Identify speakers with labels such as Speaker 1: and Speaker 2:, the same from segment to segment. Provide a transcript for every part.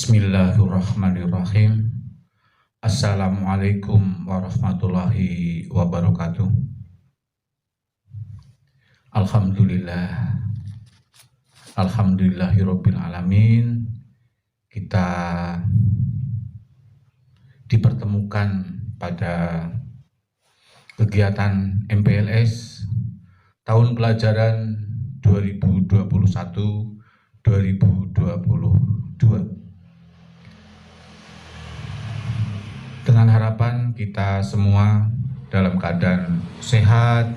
Speaker 1: Bismillahirrahmanirrahim. Assalamualaikum warahmatullahi wabarakatuh. Alhamdulillahirabbil alamin. Kita dipertemukan pada kegiatan MPLS tahun pelajaran 2021-2022. Dengan harapan kita semua dalam keadaan sehat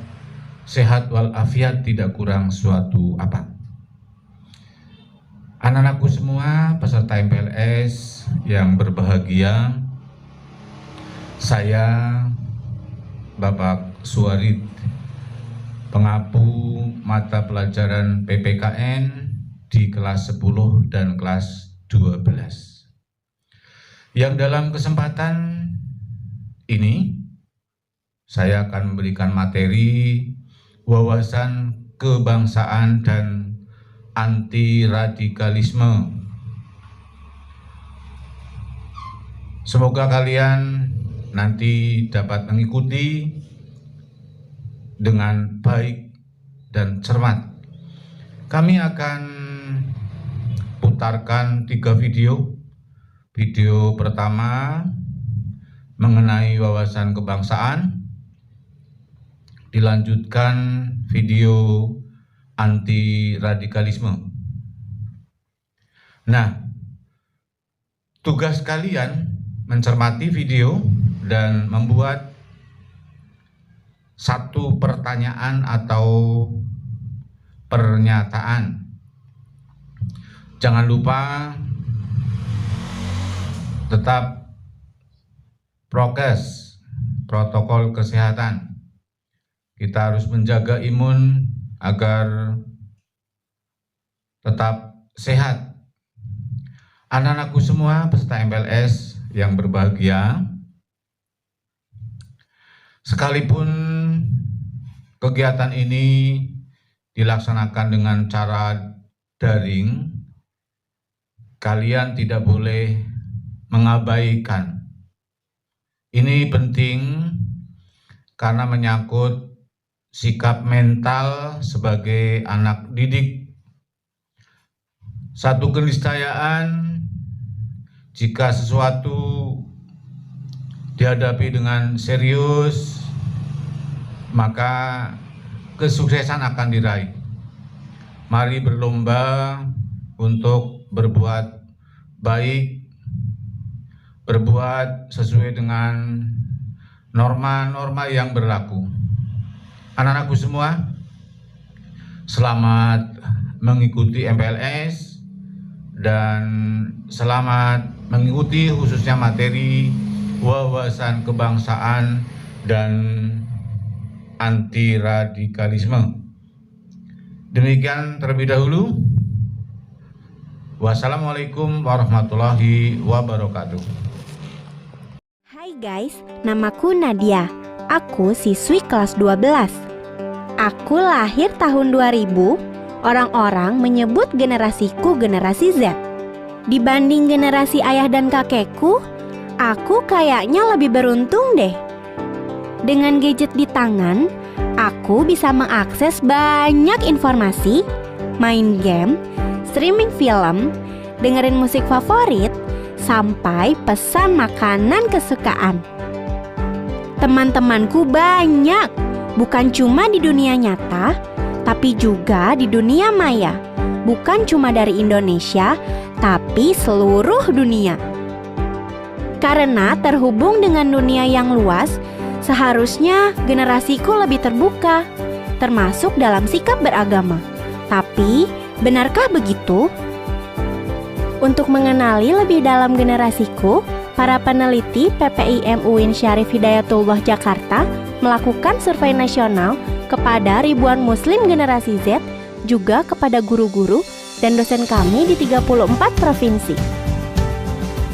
Speaker 1: walafiat, tidak kurang suatu apa. Anak-anakku semua peserta MPLS yang berbahagia, saya Bapak Suwarid, pengapu mata pelajaran PPKN di kelas 10 dan kelas 12. Yang dalam kesempatan ini saya akan memberikan materi wawasan kebangsaan dan anti radikalisme. Semoga kalian nanti dapat mengikuti dengan baik dan cermat. Kami akan putarkan 3 video. Video pertama mengenai wawasan kebangsaan, dilanjutkan video anti radikalisme. Nah, tugas kalian mencermati video dan membuat satu pertanyaan atau pernyataan. Jangan lupa tetap prokes, protokol kesehatan. Kita harus menjaga imun agar tetap sehat. Anak-anakku semua peserta MPLS yang berbahagia, sekalipun kegiatan ini dilaksanakan dengan cara daring, kalian tidak boleh mengabaikan. Ini penting karena menyangkut sikap mental sebagai anak didik. Satu keniscayaan, jika sesuatu dihadapi dengan serius, maka kesuksesan akan diraih. Mari berlomba untuk berbuat baik, berbuat sesuai dengan norma-norma yang berlaku. Anak-anakku semua, selamat mengikuti MPLS dan selamat mengikuti khususnya materi wawasan kebangsaan dan anti radikalisme. Demikian terlebih dahulu. Wassalamualaikum warahmatullahi wabarakatuh.
Speaker 2: Hai guys, namaku Nadia. Aku siswi kelas 12. Aku lahir tahun 2000. Orang-orang menyebut generasiku generasi Z. Dibanding generasi ayah dan kakekku, aku kayaknya lebih beruntung deh. Dengan gadget di tangan, aku bisa mengakses banyak informasi, main game, streaming film, dengerin musik favorit, sampai pesan makanan kesukaan. Teman-temanku banyak, bukan cuma di dunia nyata, tapi juga di dunia maya. Bukan cuma dari Indonesia, tapi seluruh dunia. Karena terhubung dengan dunia yang luas, seharusnya generasiku lebih terbuka, termasuk dalam sikap beragama. Tapi, benarkah begitu? Untuk mengenali lebih dalam generasiku, para peneliti PPIM UIN Syarif Hidayatullah Jakarta melakukan survei nasional kepada ribuan muslim generasi Z, juga kepada guru-guru dan dosen kami di 34 provinsi.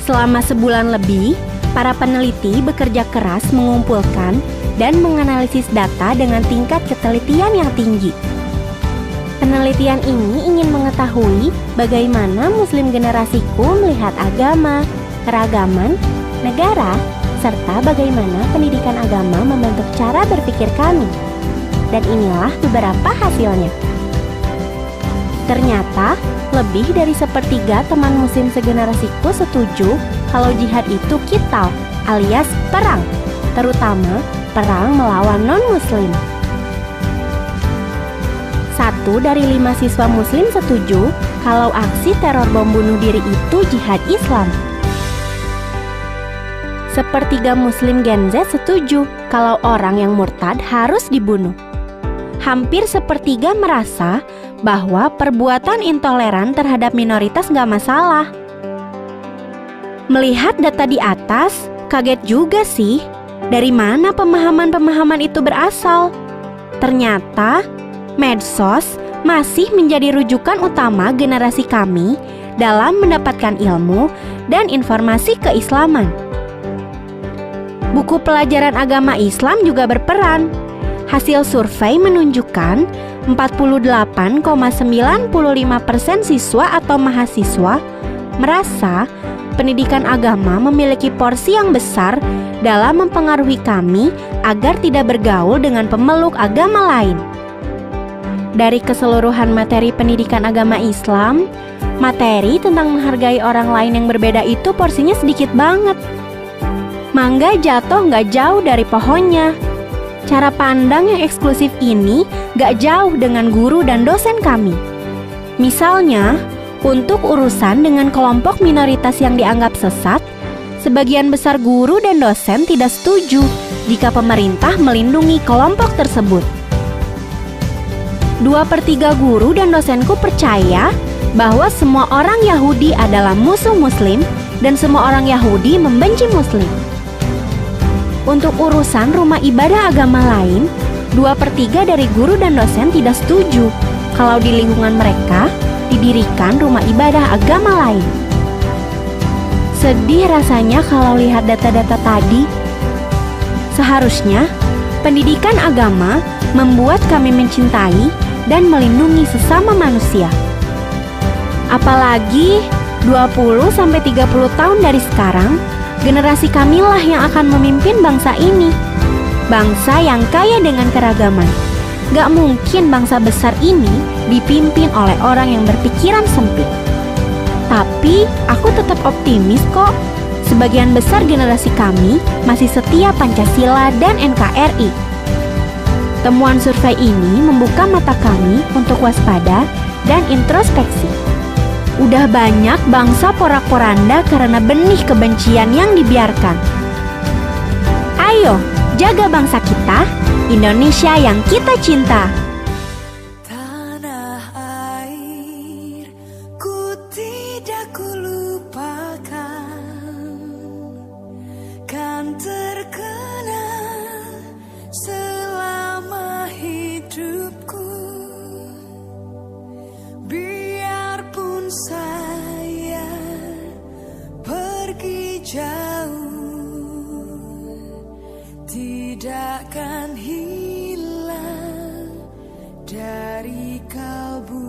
Speaker 2: Selama sebulan lebih, para peneliti bekerja keras mengumpulkan dan menganalisis data dengan tingkat ketelitian yang tinggi. Penelitian ini ingin mengetahui bagaimana Muslim generasiku melihat agama, keragaman, negara, serta bagaimana pendidikan agama membentuk cara berpikir kami. Dan inilah beberapa hasilnya. Ternyata, lebih dari sepertiga teman Muslim segenerasiku setuju kalau jihad itu qital alias perang, terutama perang melawan non-Muslim. 1 dari 5 siswa Muslim setuju kalau aksi teror bom bunuh diri itu jihad Islam. Sepertiga Muslim Gen Z setuju kalau orang yang murtad harus dibunuh. Hampir sepertiga merasa bahwa perbuatan intoleran terhadap minoritas nggak masalah. Melihat data di atas, kaget juga sih, dari mana pemahaman-pemahaman itu berasal. Ternyata, medsos masih menjadi rujukan utama generasi kami dalam mendapatkan ilmu dan informasi keislaman. Buku pelajaran agama Islam juga berperan. Hasil survei menunjukkan 48,95% siswa atau mahasiswa merasa pendidikan agama memiliki porsi yang besar dalam mempengaruhi kami agar tidak bergaul dengan pemeluk agama lain. Dari keseluruhan materi pendidikan agama Islam, materi tentang menghargai orang lain yang berbeda itu porsinya sedikit banget. Mangga jatuh nggak jauh dari pohonnya. Cara pandang yang eksklusif ini gak jauh dengan guru dan dosen kami. Misalnya, untuk urusan dengan kelompok minoritas yang dianggap sesat, sebagian besar guru dan dosen tidak setuju jika pemerintah melindungi kelompok tersebut. 2/3 guru dan dosenku percaya bahwa semua orang Yahudi adalah musuh Muslim dan semua orang Yahudi membenci Muslim. Untuk urusan rumah ibadah agama lain, 2/3 dari guru dan dosen tidak setuju kalau di lingkungan mereka didirikan rumah ibadah agama lain. Sedih rasanya kalau lihat data-data tadi. Seharusnya, pendidikan agama membuat kami mencintai dan melindungi sesama manusia. Apalagi 20-30 tahun dari sekarang, generasi kamilah yang akan memimpin bangsa ini. Bangsa yang kaya dengan keragaman. Gak mungkin bangsa besar ini dipimpin oleh orang yang berpikiran sempit. Tapi aku tetap optimis kok. Sebagian besar generasi kami masih setia Pancasila dan NKRI. Temuan survei ini membuka mata kami untuk waspada dan introspeksi. Udah banyak bangsa porak-poranda karena benih kebencian yang dibiarkan. Ayo, jaga bangsa kita, Indonesia yang kita cinta.
Speaker 3: Tanah air, ku tidak kulupakan, kan terkenal selama hidupku. Biarpun saya pergi jauh, tidak akan hilang dari kalbu.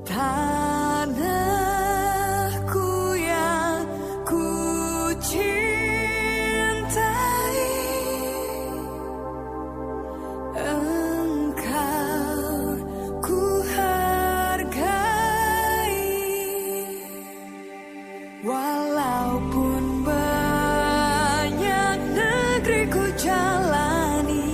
Speaker 3: Tanahku yang ku cintai, engkau ku hargai. Walaupun banyak negeri ku jalani,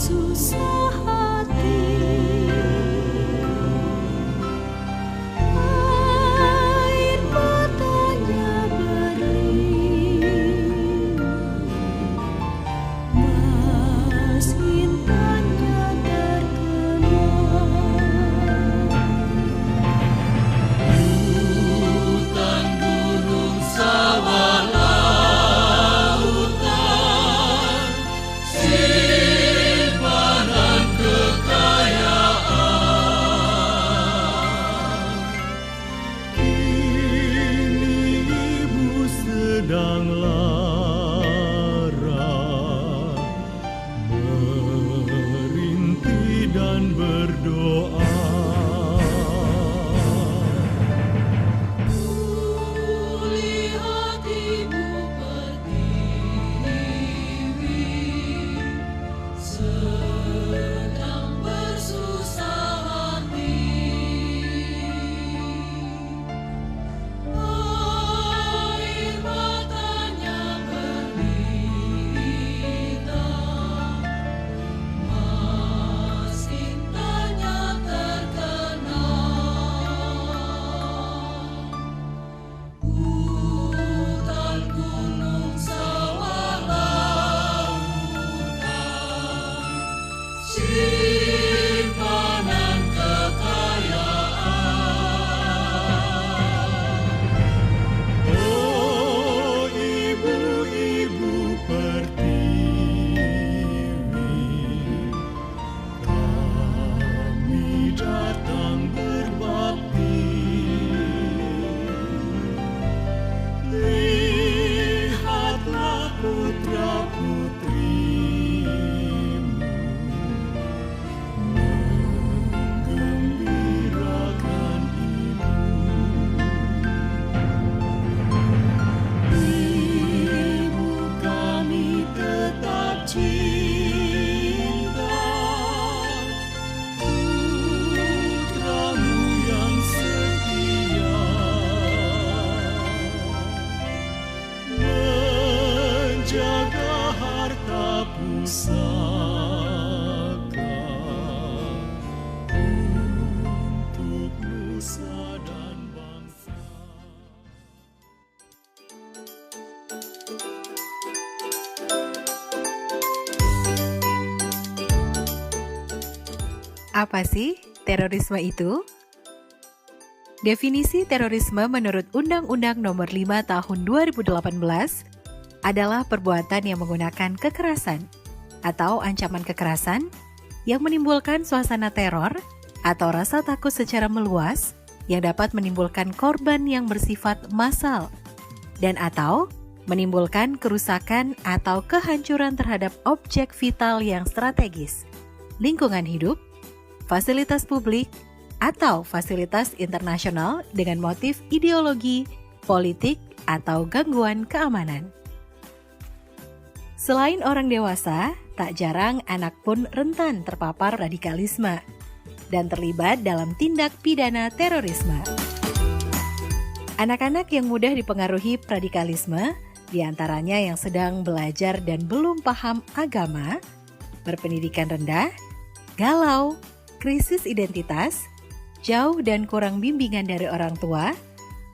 Speaker 3: bersusah hati. Air matanya berlin, mas intannya terkenal.
Speaker 4: Hutan, gunung, sawah, lautan, simpanan kekayaan. Kini ibu sedang lara, merintih dan berdoa. Kulihat ibu pertiwi, sedang bersusah hati. Air matanya berlinang, mas intannya terkenal. Hutan, gunung, sawah, lautan, simpanan kekayaan. Oh ibu-ibu pertiwi, kami datang berbakti. Lihatlah putra-putrimu, menggembirakan ibu. Ibu kami tetap cinta, putramu yang setia, menjaga harta pusaka untuk nusa dan bangsa.
Speaker 5: Apa sih terorisme itu? Definisi terorisme menurut Undang-Undang Nomor 5 Tahun 2018 adalah perbuatan yang menggunakan kekerasan atau ancaman kekerasan yang menimbulkan suasana teror atau rasa takut secara meluas yang dapat menimbulkan korban yang bersifat massal dan atau menimbulkan kerusakan atau kehancuran terhadap objek vital yang strategis, lingkungan hidup, fasilitas publik, atau fasilitas internasional dengan motif ideologi, politik, atau gangguan keamanan. Selain orang dewasa, tak jarang anak pun rentan terpapar radikalisme dan terlibat dalam tindak pidana terorisme. Anak-anak yang mudah dipengaruhi radikalisme, diantaranya yang sedang belajar dan belum paham agama, berpendidikan rendah, galau, krisis identitas, jauh dan kurang bimbingan dari orang tua,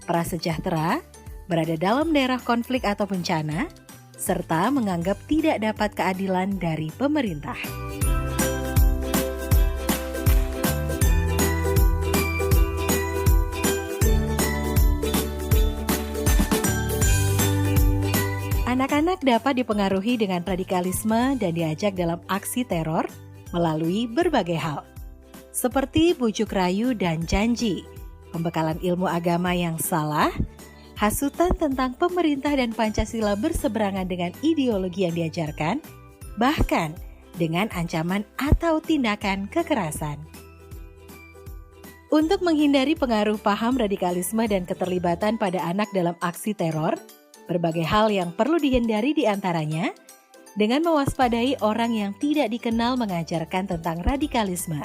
Speaker 5: prasejahtera, berada dalam daerah konflik atau bencana, serta menganggap tidak dapat keadilan dari pemerintah. Anak-anak dapat dipengaruhi dengan radikalisme dan diajak dalam aksi teror melalui berbagai hal, seperti bujuk rayu dan janji, pembekalan ilmu agama yang salah, hasutan tentang pemerintah dan Pancasila berseberangan dengan ideologi yang diajarkan, bahkan dengan ancaman atau tindakan kekerasan. Untuk menghindari pengaruh paham radikalisme dan keterlibatan pada anak dalam aksi teror, berbagai hal yang perlu dihindari diantaranya dengan mewaspadai orang yang tidak dikenal mengajarkan tentang radikalisme,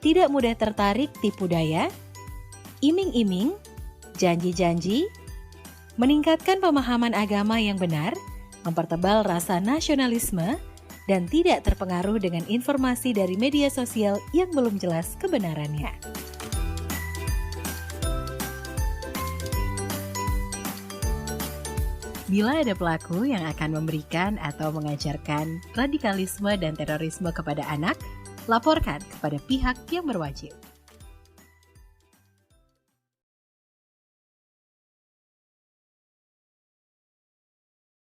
Speaker 5: tidak mudah tertarik tipu daya, iming-iming, janji-janji, meningkatkan pemahaman agama yang benar, mempertebal rasa nasionalisme, dan tidak terpengaruh dengan informasi dari media sosial yang belum jelas kebenarannya. Bila ada pelaku yang akan memberikan atau mengajarkan radikalisme dan terorisme kepada anak, laporkan kepada pihak yang berwajib.